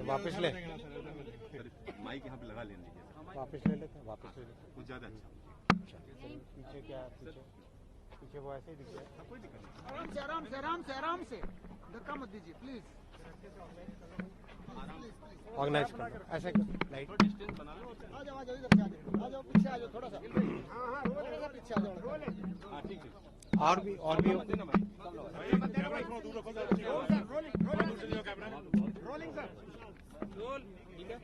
वापस ले, माइक यहाँ पे लगा लेने दीजिए। वापस ले लेते हैं, वापस ले लेते हैं। कुछ ज्यादा अच्छा। पीछे क्या, पीछे वो ऐसे ही दिख रहा है। कोई दिक्कत नहीं। आराम से धक्का मत दीजिए प्लीज। ऑर्गेनाइज कर लो, ऐसे लाइट डिस्टेंस बना लो। आ जाओ इधर से आ जाओ पीछे आ जाओ थोड़ा सा। हाँ थोड़ा सा पीछे आ जाओ। हाँ ठीक है। और भी देना भाई। Rolling sir. रोल ठीक है।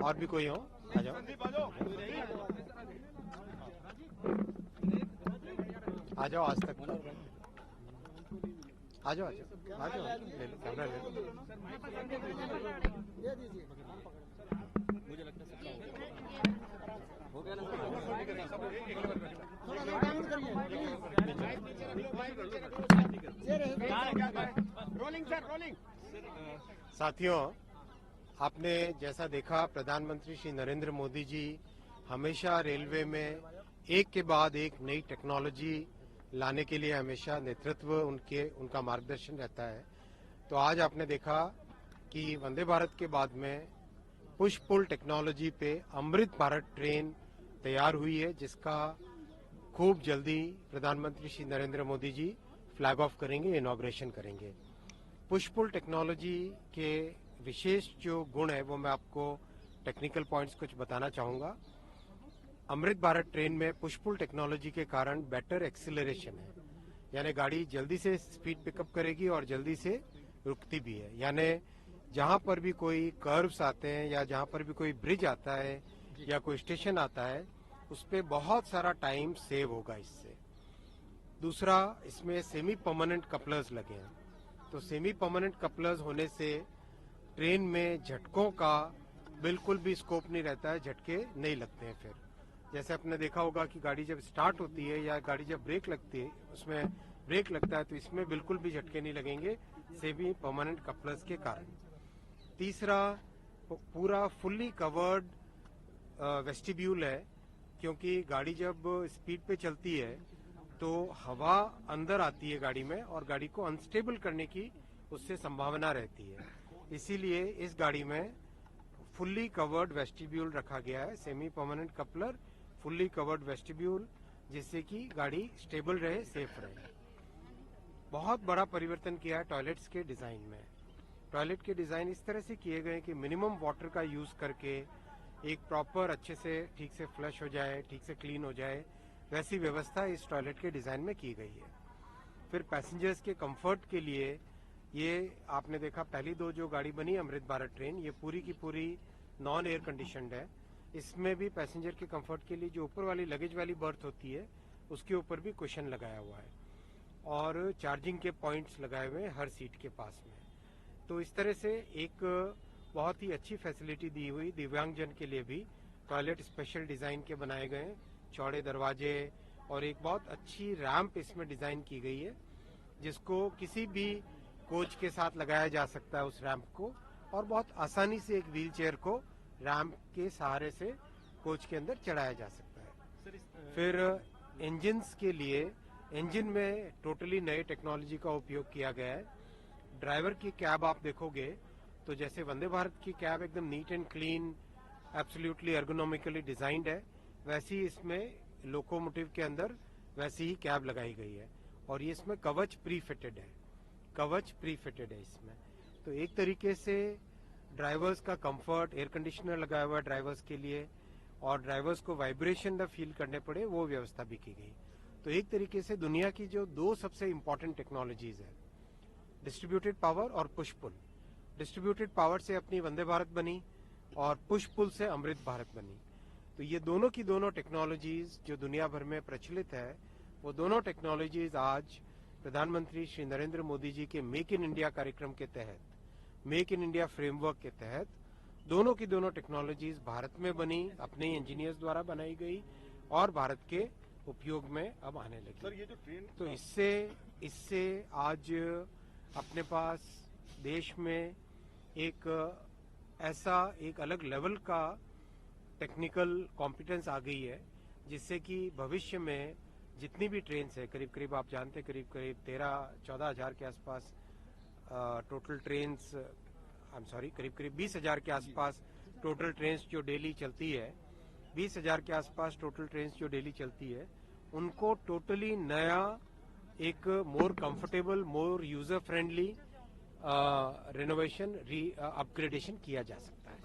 और भी कोई हो, आ जाओ, आ जाओ, आज तक आ जाओ, आ जाओ, आ जाओ, ले लो कैमरा, ले लो। दे दीजिए। मुझे लगता है सबका हो गया ना। थोड़ा सा डाउन करिए रोलिंग सर रोलिंग। साथियों, आपने जैसा देखा, प्रधानमंत्री श्री नरेंद्र मोदी जी हमेशा रेलवे में एक के बाद एक नई टेक्नोलॉजी लाने के लिए हमेशा नेतृत्व उनका मार्गदर्शन रहता है। तो आज आपने देखा कि वंदे भारत के बाद में पुश पुल टेक्नोलॉजी पे अमृत भारत ट्रेन तैयार हुई है, जिसका खूब जल्दी प्रधानमंत्री Shri Narendra Modi G flag of करेंगे, इनॉग्रेशन करेंगे। पुश पुल टेक्नोलॉजी के विशेष जो गुण है वो मैं आपको टेक्निकल पॉइंट्स कुछ बताना चाहूंगा। अमृत भारत ट्रेन में पुश पुल टेक्नोलॉजी के कारण बेटर एक्सीलरेशन है, यानी गाड़ी जल्दी से स्पीड पिकअप करेगी और जल्दी से रुकती भी है। यानी जहां पर भी कोई कर्व्स आते हैं या जहां पर भी कोई ब्रिज आता है या कोई स्टेशन आता है, उस पे बहुत सारा टाइम सेव होगा इससे। दूसरा, इसमें सेमी परमानेंट कपलर्स लगे हैं, तो सेमी परमानेंट कपलर्स होने से ट्रेन में झटकों का बिल्कुल भी स्कोप नहीं रहता है, झटके नहीं लगते हैं। फिर जैसे आपने देखा होगा कि गाड़ी जब स्टार्ट होती है या गाड़ी जब ब्रेक लगती है, उसमें ब्रेक लगता है, तो इसमें बिल्कुल भी झटके नहीं लगेंगे सेमी परमानेंट कपलर्स के कारण। तीसरा, पूरा फुल्ली कवर्ड वेस्टिब्यूल है, क्योंकि गाड़ी जब स्पीड पे चलती है तो हवा अंदर आती है गाड़ी में और गाड़ी को अनस्टेबल करने की उससे संभावना रहती है। इसीलिए इस गाड़ी में फुल्ली कवर्ड वेस्टिब्यूल रखा गया है, semi permanent coupler, fully covered vestibule, जिससे कि गाड़ी स्टेबल रहे, सेफ रहे। बहुत बड़ा परिवर्तन किया है टॉयलेट्स के डिजाइन में। टॉयलेट के डिजाइन इस तरह से किए गए कि मिनिमम वाटर का यूज करके एक प्रॉपर अच्छे से ठीक से फ्लश हो जाए, ठीक से क्लीन हो जाए, वैसी व्यवस्था इस टॉयलेट के डिजाइन में की गई है। फिर पैसेंजर्स के कंफर्ट के लिए ये आपने देखा, पहली दो जो गाड़ी बनी अमृत भारत ट्रेन, ये पूरी की पूरी नॉन एयर कंडीशनड है। इसमें भी पैसेंजर के कंफर्ट के लिए जो ऊपर वाली लगेज वाली बर्थ होती है उसके ऊपर भी कुशन लगाया हुआ है और चार्जिंग के पॉइंट्स लगाए हुए हैं हर सीट के पास में। तो इस तरह से एक बहुत ही अच्छी फैसिलिटी दी हुई, दिव्यांगजन के लिए भी टॉयलेट स्पेशल डिजाइन के बनाए गए, चौड़े दरवाजे और एक बहुत अच्छी रैंप इसमें डिजाइन की गई है, जिसको किसी भी कोच के साथ लगाया जा सकता है उस रैंप को, और बहुत आसानी से एक व्हील चेयर को रैंप के सहारे से कोच के अंदर चढ़ाया जा सकता है। फिर इंजन्स के लिए, इंजन में टोटली नए टेक्नोलॉजी का उपयोग किया गया है। ड्राइवर की कैब आप देखोगे तो जैसे वंदे भारत की कैब एकदम neat and clean, absolutely ergonomically designed है, वैसी इसमें लोकोमोटिव के अंदर वैसी ही कैब लगाई गई है। और ये इसमें कवच प्री फिटेड है, कवच प्री फिटेड है इसमें। तो एक तरीके से ड्राइवर्स का कंफर्ट, एयर कंडीशनर लगाया हुआ है ड्राइवर्स के लिए, और ड्राइवर्स को वाइब्रेशन न फील करने पड़े, वो व्यवस्था भी की गई। तो एक तरीके से दुनिया की जो दो सबसे इंपॉर्टेंट टेक्नोलॉजीज है, डिस्ट्रीब्यूटेड पावर और पुश पुल। डिस्ट्रीब्यूटेड पावर से अपनी वंदे भारत बनी और पुश पुल से अमृत भारत बनी। तो ये दोनों की दोनों टेक्नोलॉजीज जो दुनिया भर में प्रचलित है, वो दोनों टेक्नोलॉजीज आज प्रधानमंत्री श्री नरेंद्र मोदी जी के मेक इन इंडिया कार्यक्रम के तहत, मेक इन इंडिया फ्रेमवर्क के तहत, दोनों की दोनों टेक्नोलॉजीज भारत में बनी, अपने इंजीनियर्स द्वारा बनाई गई और भारत के उपयोग में अब आने लगी। सर ये जो ट्रेन, तो इससे आज अपने पास देश में एक ऐसा एक अलग लेवल का टेक्निकल कॉम्पिटेंस आ गई है, जिससे कि भविष्य में जितनी भी ट्रेन है, करीब करीब आप जानते हैं करीब करीब 13-14 हज़ार के आसपास टोटल ट्रेन्स करीब करीब 20,000 के आसपास टोटल ट्रेन्स जो डेली चलती है, 20,000 के आसपास टोटल ट्रेन्स जो डेली चलती है, उनको टोटली नया एक मोर कंफर्टेबल, मोर यूजर फ्रेंडली रिनोवेशन अपग्रेडेशन किया जा सकता है।